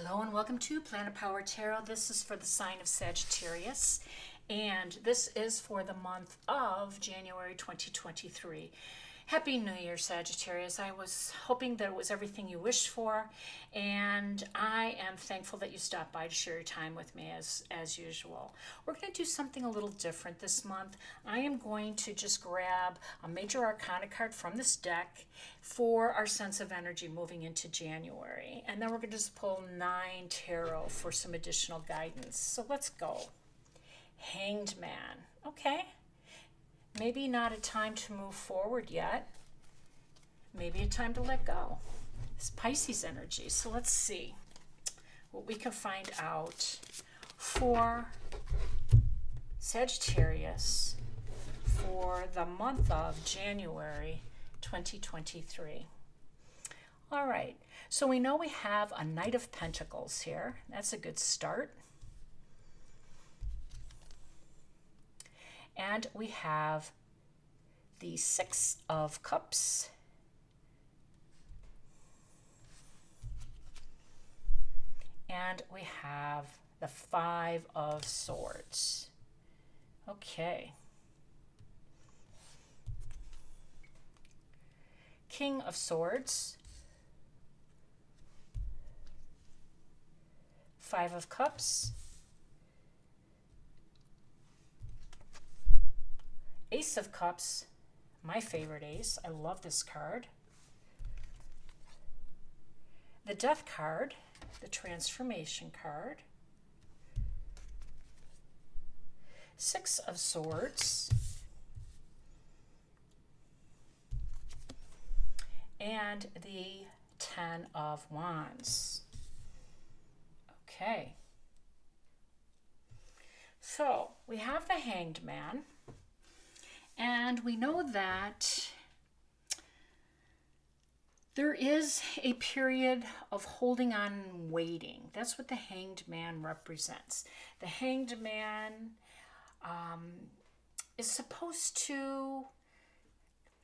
Hello and welcome to Planet Power Tarot. This is for the sign of Sagittarius, and this is for the month of January 2023. Happy New Year, Sagittarius. I was hoping that it was everything you wished for, and I am thankful that you stopped by to share your time with me as usual. We're going to do something a little different this month. I am going to just grab a major arcana card from this deck for our sense of energy moving into January, and then we're going to just pull 9 tarot for some additional guidance. So let's go. Hanged Man. Okay. Maybe not a time to move forward yet. Maybe a time to let go. It's Pisces energy. So let's see what we can find out for Sagittarius for the month of January 2023. All right. So we know we have a Knight of Pentacles here. That's a good start. And we have the Six of Cups. And we have the Five of Swords. Okay. King of Swords. Five of Cups. Ace of Cups, my favorite ace. I love this card. The Death card, the Transformation card. Six of Swords. And the Ten of Wands. Okay. So we have the Hanged Man. And we know that there is a period of holding on and waiting. That's what the Hanged Man represents. The Hanged Man is supposed to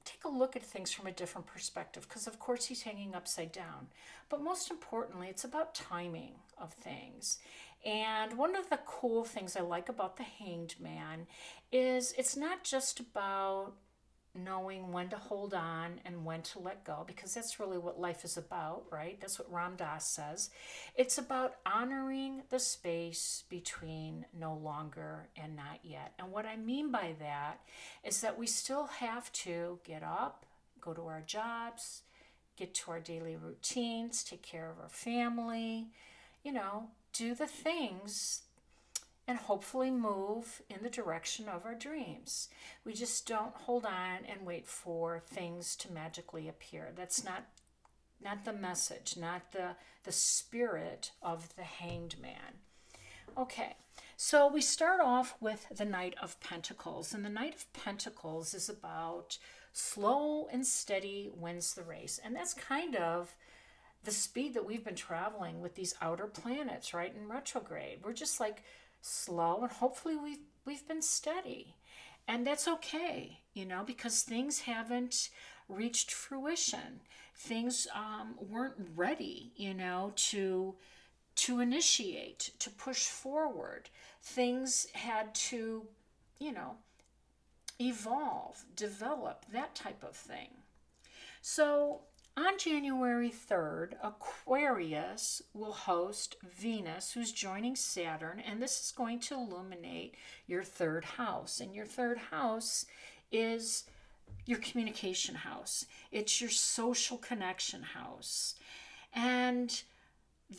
take a look at things from a different perspective because, of course, he's hanging upside down. But most importantly, it's about timing of things. And one of the cool things I like about the Hanged Man is it's not just about knowing when to hold on and when to let go, because that's really what life is about, right? That's what Ram Dass says. It's about honoring the space between no longer and not yet. And what I mean by that is that we still have to get up, go to our jobs, get to our daily routines, take care of our family, do the things and hopefully move in the direction of our dreams. We just don't hold on and wait for things to magically appear. That's not the message, not the spirit of the Hanged Man. Okay, so we start off with the Knight of Pentacles, and the Knight of Pentacles is about slow and steady wins the race, and that's kind of the speed that we've been traveling with these outer planets, right, in retrograde. We're just like slow, and hopefully we've been steady. And that's okay, because things haven't reached fruition. Things weren't ready, to initiate, to push forward. Things had to, evolve, develop, that type of thing. So on January 3rd, Aquarius will host Venus, who's joining Saturn, and this is going to illuminate your third house. And your third house is your communication house. It's your social connection house. And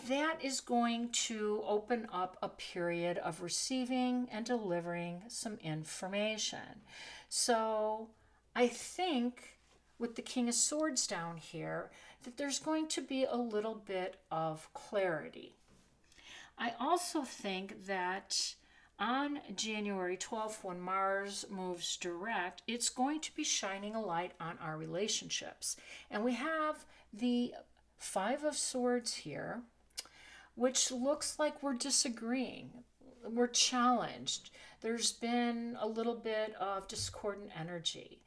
that is going to open up a period of receiving and delivering some information. So I think with the King of Swords down here, that there's going to be a little bit of clarity. I also think that on January 12th, when Mars moves direct, it's going to be shining a light on our relationships. And we have the Five of Swords here, which looks like we're disagreeing. We're challenged. There's been a little bit of discordant energy.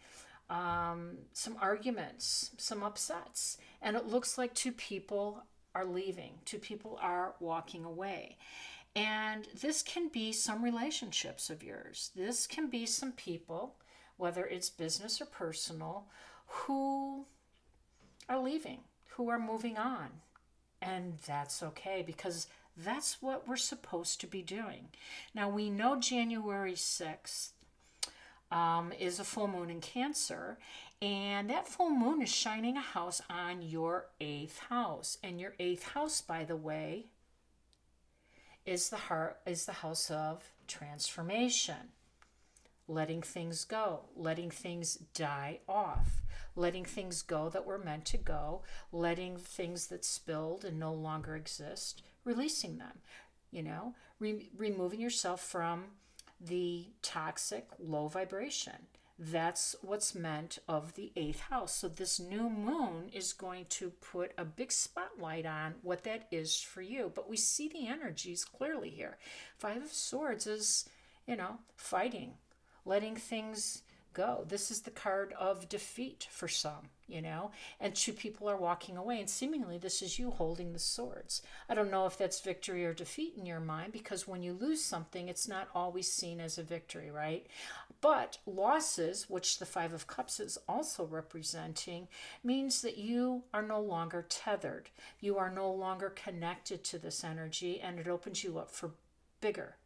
Some arguments, some upsets, and it looks like two people are leaving. 2 people are walking away. And this can be some relationships of yours. This can be some people, whether it's business or personal, who are leaving, who are moving on. And that's okay, because that's what we're supposed to be doing. Now, we know January 6th is a full moon in Cancer, and that full moon is shining a house on your 8th house. And your 8th house, by the way, is the house of transformation, letting things go, letting things die off, letting things go that were meant to go, letting things that spilled and no longer exist, releasing them, removing yourself from the toxic low vibration. That's what's meant of the 8th house. So this new moon is going to put a big spotlight on what that is for you. But we see the energies clearly here. 5 of Swords is, fighting, letting things go. This is the card of defeat for some, and 2 people are walking away, and seemingly this is you holding the swords. I don't know if that's victory or defeat in your mind, because when you lose something, it's not always seen as a victory, right? But losses, which the 5 of Cups is also representing, means that you are no longer tethered. You are no longer connected to this energy, and it opens you up for bigger,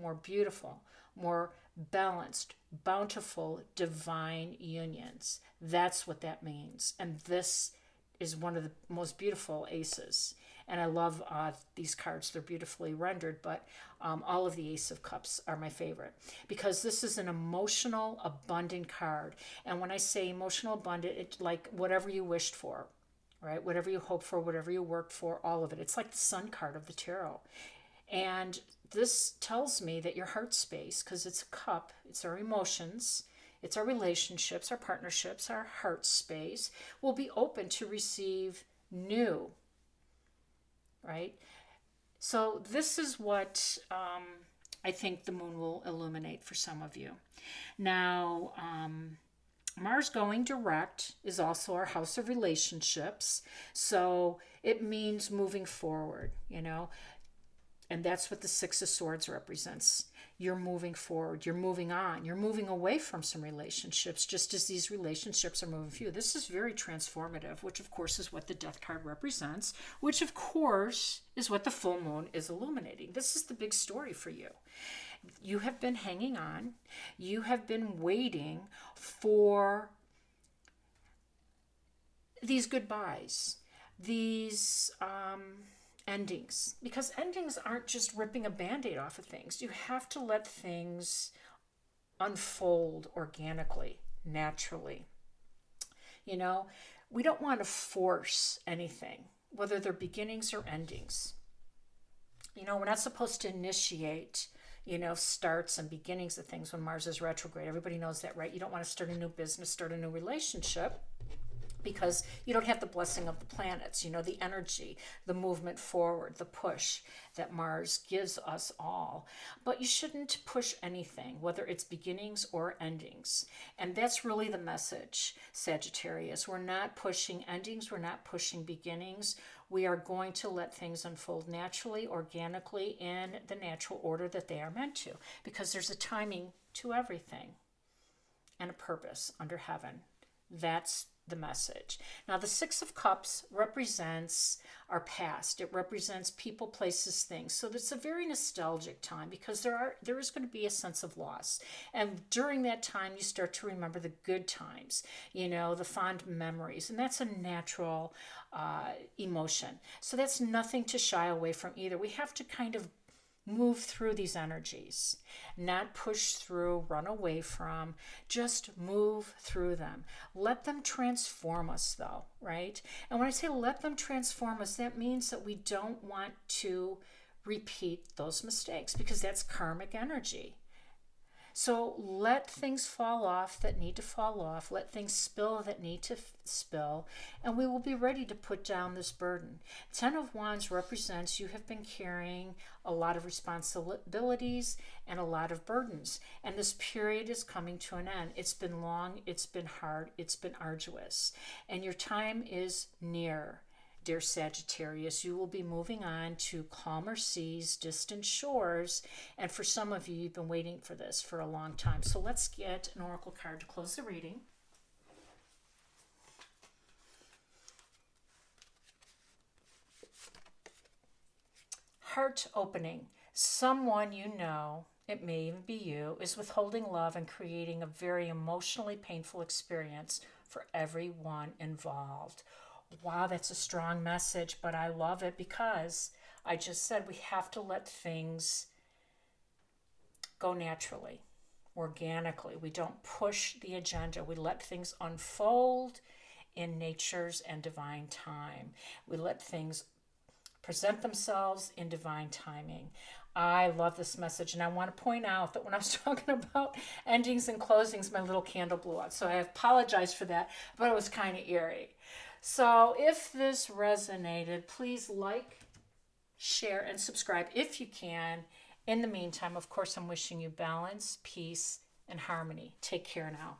more beautiful, more balanced, bountiful, divine unions. That's what that means. And this is one of the most beautiful aces. And I love these cards. They're beautifully rendered, but all of the Ace of Cups are my favorite, because this is an emotional, abundant card. And when I say emotional abundant, it's like whatever you wished for, right? Whatever you hoped for, whatever you worked for, all of it. It's like the Sun card of the tarot. And this tells me that your heart space, because it's a cup, it's our emotions, it's our relationships, our partnerships, our heart space, will be open to receive new, right? So this is what I think the moon will illuminate for some of you. Now, Mars going direct is also our house of relationships. So it means moving forward, And that's what the 6 of Swords represents. You're moving forward. You're moving on. You're moving away from some relationships, just as these relationships are moving for you. This is very transformative, which, of course, is what the Death card represents, which, of course, is what the full moon is illuminating. This is the big story for you. You have been hanging on. You have been waiting for these goodbyes, these endings, because endings aren't just ripping a band-aid off of things. You have to let things unfold organically, naturally. We don't want to force anything, whether they're beginnings or endings. We're not supposed to initiate starts and beginnings of things when Mars is retrograde. Everybody knows that, right? You don't want to start a new business, start a new relationship, because you don't have the blessing of the planets, the energy, the movement forward, the push that Mars gives us all. But you shouldn't push anything, whether it's beginnings or endings. And that's really the message, Sagittarius. We're not pushing endings. We're not pushing beginnings. We are going to let things unfold naturally, organically, in the natural order that they are meant to, because there's a timing to everything and a purpose under heaven. That's the message. Now, the 6 of Cups represents our past. It represents people, places, things. So it's a very nostalgic time, because there is going to be a sense of loss. And during that time, you start to remember the good times, the fond memories. And that's a natural emotion. So that's nothing to shy away from either. We have to kind of move through these energies, not push through, run away from, just move through them. Let them transform us, though, right? And when I say let them transform us, that means that we don't want to repeat those mistakes, because that's karmic energy. So let things fall off that need to fall off. Let things spill that need to spill. And we will be ready to put down this burden. 10 of Wands represents you have been carrying a lot of responsibilities and a lot of burdens. And this period is coming to an end. It's been long. It's been hard. It's been arduous. And your time is near. dear Sagittarius. You will be moving on to calmer seas, distant shores, and for some of you, you've been waiting for this for a long time. So let's get an oracle card to close the reading. Heart opening. Someone you know, it may even be you, is withholding love and creating a very emotionally painful experience for everyone involved. Wow, that's a strong message, but I love it because I just said we have to let things go naturally, organically. We don't push the agenda. We let things unfold in nature's and divine time. We let things present themselves in divine timing. I love this message, and I want to point out that when I was talking about endings and closings, my little candle blew out. So I apologize for that, but it was kind of eerie. So if this resonated, please like, share, and subscribe if you can. In the meantime, of course, I'm wishing you balance, peace, and harmony. Take care now.